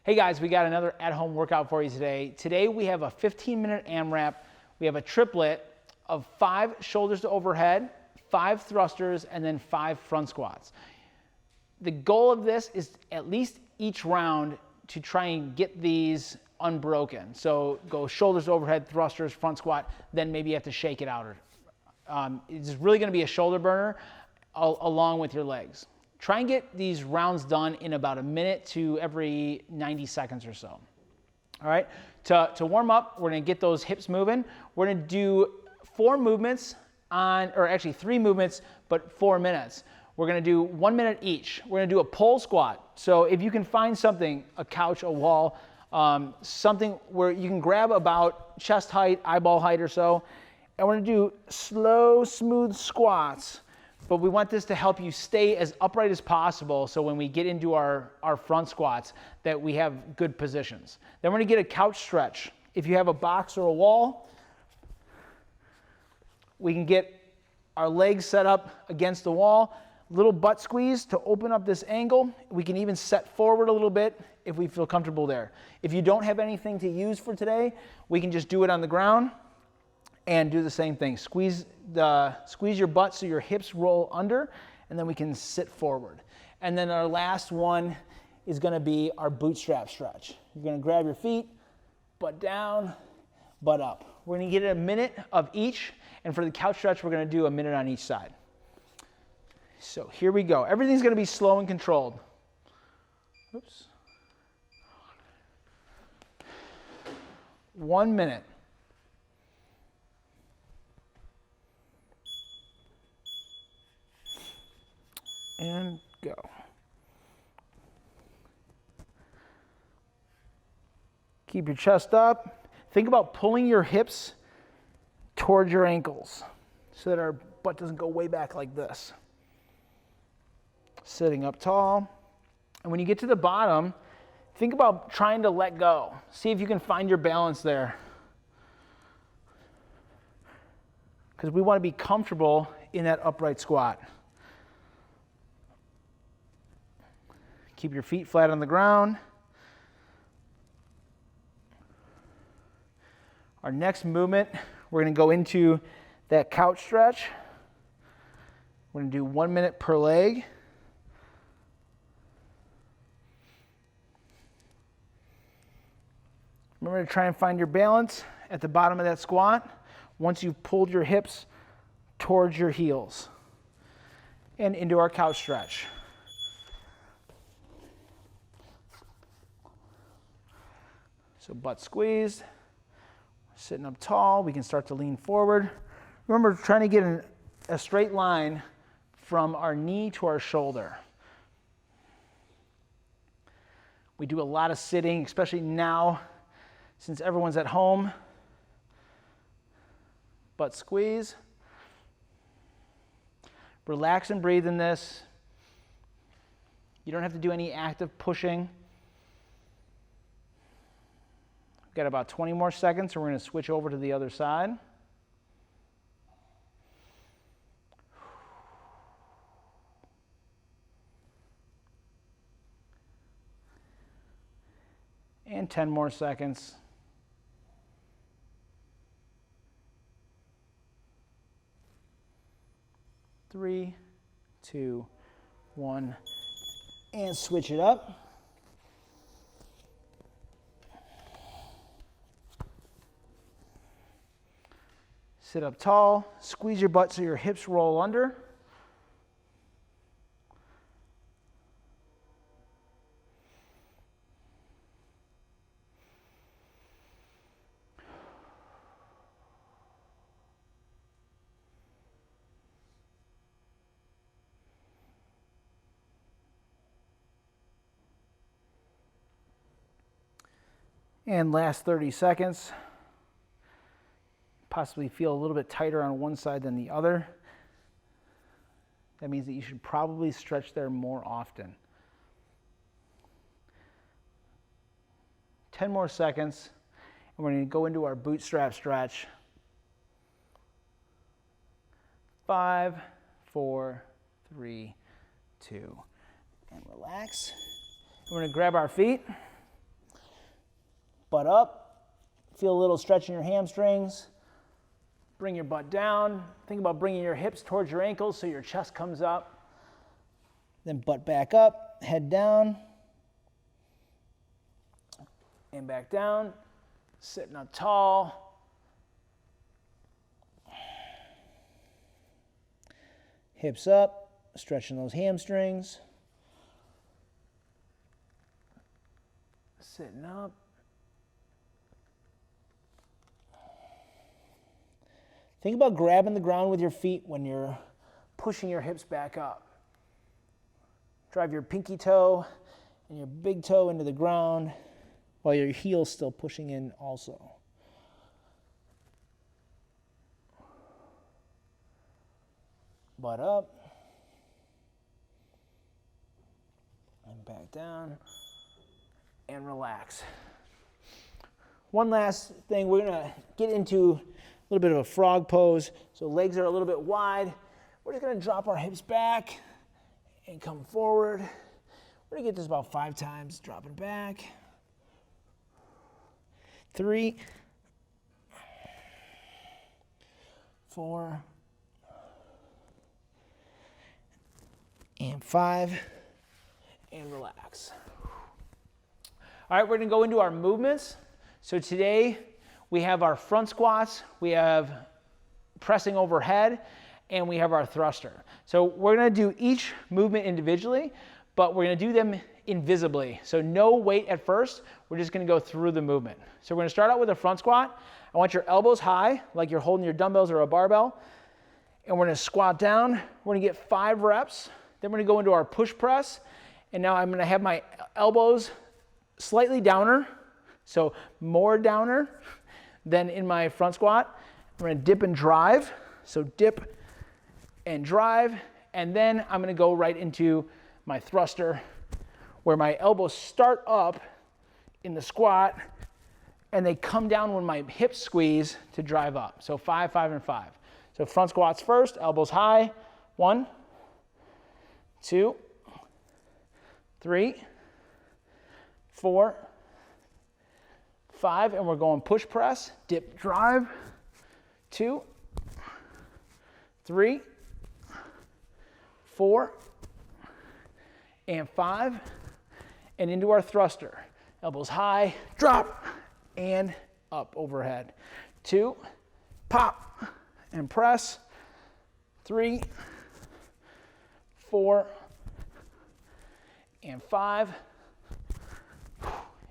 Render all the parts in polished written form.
Hey guys, we got another at-home workout for you today. Today we have a 15-minute AMRAP. We have a triplet of 5 shoulders to overhead, 5 thrusters, and then 5 front squats. The goal of this is at least each round to try and get these unbroken. So go shoulders to overhead, thrusters, front squat, then maybe you have to shake it out. It's really going to be a shoulder burner along with your legs. Try and get these rounds done in about a minute to every 90 seconds or so. All right, to warm up, we're gonna get those hips moving. We're gonna do 4 movements or actually 3 movements, but 4 minutes. We're gonna do 1 minute each. We're gonna do a pole squat. So if you can find something, a couch, a wall, something where you can grab about chest height, eyeball height or so, and we're gonna do slow, smooth squats. But we want this to help you stay as upright as possible so when we get into our front squats that we have good positions. Then we're gonna get a couch stretch. If you have a box or a wall, we can get our legs set up against the wall, little butt squeeze to open up this angle. We can even set forward a little bit if we feel comfortable there. If you don't have anything to use for today, we can just do it on the ground and do the same thing. Squeeze your butt so your hips roll under, and then we can sit forward. And then our last one is gonna be our bootstrap stretch. You're gonna grab your feet, butt down, butt up. We're gonna get a minute of each, and for the couch stretch, we're gonna do a minute on each side. So here we go. Everything's gonna be slow and controlled. Oops. 1 minute. And go. Keep your chest up. Think about pulling your hips towards your ankles so that our butt doesn't go way back like this. Sitting up tall. And when you get to the bottom, think about trying to let go. See if you can find your balance there. Because we want to be comfortable in that upright squat. Keep your feet flat on the ground. Our next movement, we're going to go into that couch stretch. We're going to do 1 minute per leg. Remember to try and find your balance at the bottom of that squat once you've pulled your hips towards your heels. And into our couch stretch. So butt squeezed, sitting up tall, we can start to lean forward. Remember, trying to get a straight line from our knee to our shoulder. We do a lot of sitting, especially now, since everyone's at home. Butt squeeze. Relax and breathe in this. You don't have to do any active pushing. Got about 20 more seconds, so we're going to switch over to the other side. And 10 more seconds. Three, 2, 1, and switch it up. Sit up tall, squeeze your butt so your hips roll under. And last 30 seconds. Possibly feel a little bit tighter on one side than the other. That means that you should probably stretch there more often. 10 more seconds, and we're going to go into our bootstrap stretch. 5, 4, 3, 2, and relax. We're going to grab our feet, butt up, feel a little stretch in your hamstrings, bring your butt down, think about bringing your hips towards your ankles so your chest comes up, then butt back up, head down, and back down, sitting up tall. Hips up, stretching those hamstrings. Sitting up. Think about grabbing the ground with your feet when you're pushing your hips back up. Drive your pinky toe and your big toe into the ground while your heel's still pushing in also. Butt up and back down and relax. One last thing, we're gonna get into a little bit of a frog pose. So legs are a little bit wide. We're just gonna drop our hips back and come forward. We're gonna get this about 5 times, dropping back. 3, 4, and 5, and relax. All right, we're gonna go into our movements. So today we have our front squats, we have pressing overhead, and we have our thruster. So we're gonna do each movement individually, but we're gonna do them invisibly. So no weight at first, we're just gonna go through the movement. So we're gonna start out with a front squat. I want your elbows high, like you're holding your dumbbells or a barbell. And we're gonna squat down. We're gonna get 5 reps. Then we're gonna go into our push press. And now I'm gonna have my elbows slightly downer, so more downer than in my front squat. I'm gonna dip and drive, so dip and drive, and then I'm gonna go right into my thruster, where my elbows start up in the squat, and they come down when my hips squeeze to drive up. So 5, 5, and 5. So front squats first, elbows high. 1, 2, 3, 4, 5, and we're going push press, dip, drive. 2, 3, 4, and 5, and into our thruster. Elbows high, drop, and up overhead. 2, pop, and press. 3, 4, and 5,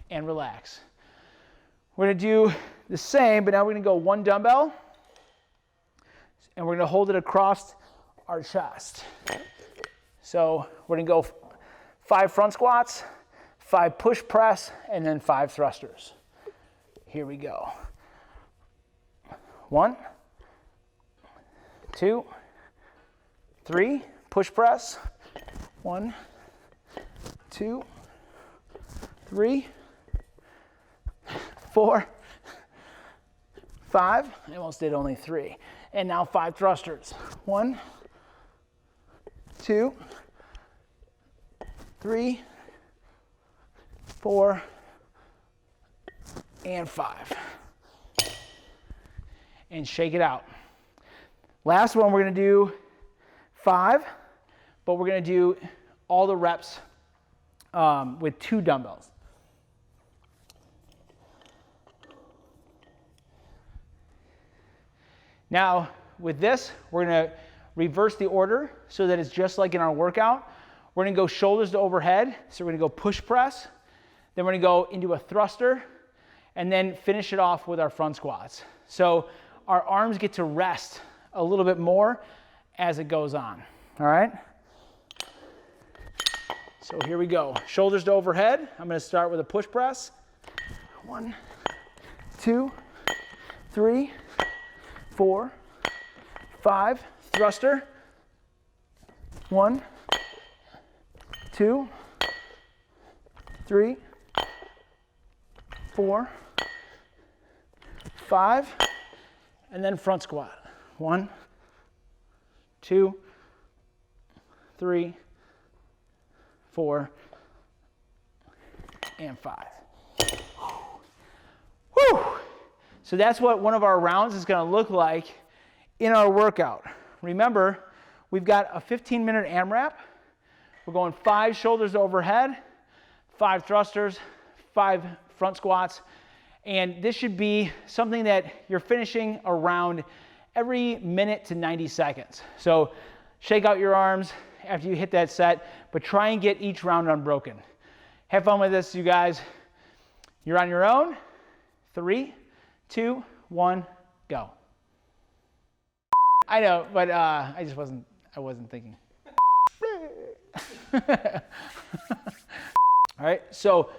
and relax. We're gonna do the same, but now we're gonna go 1 dumbbell, and we're gonna hold it across our chest. So we're gonna go 5 front squats, 5 push press, and then 5 thrusters. Here we go. 1, 2, 3, push press. 1, 2, 3, 4, 5. I almost did only 3. And now 5 thrusters. 1, 2, 3, 4, and 5. And shake it out. Last one, we're gonna do 5, but we're gonna do all the reps with 2 dumbbells. Now, with this, we're gonna reverse the order so that it's just like in our workout. We're gonna go shoulders to overhead. So we're gonna go push press, then we're gonna go into a thruster, and then finish it off with our front squats. So our arms get to rest a little bit more as it goes on, all right? So here we go. Shoulders to overhead. I'm gonna start with a push press. 1, 2, 3, 4, 5. Thruster. 1, 2, 3, 4, 5. And then front squat. 1, 2, 3, 4, and 5. So that's what one of our rounds is going to look like in our workout. Remember, we've got a 15-minute AMRAP. We're going 5 shoulders to overhead, 5 thrusters, 5 front squats, and this should be something that you're finishing around every minute to 90 seconds. So shake out your arms after you hit that set, but try and get each round unbroken. Have fun with this, you guys. You're on your own. 3, 2, 1, go. I know, but I wasn't thinking. All right, so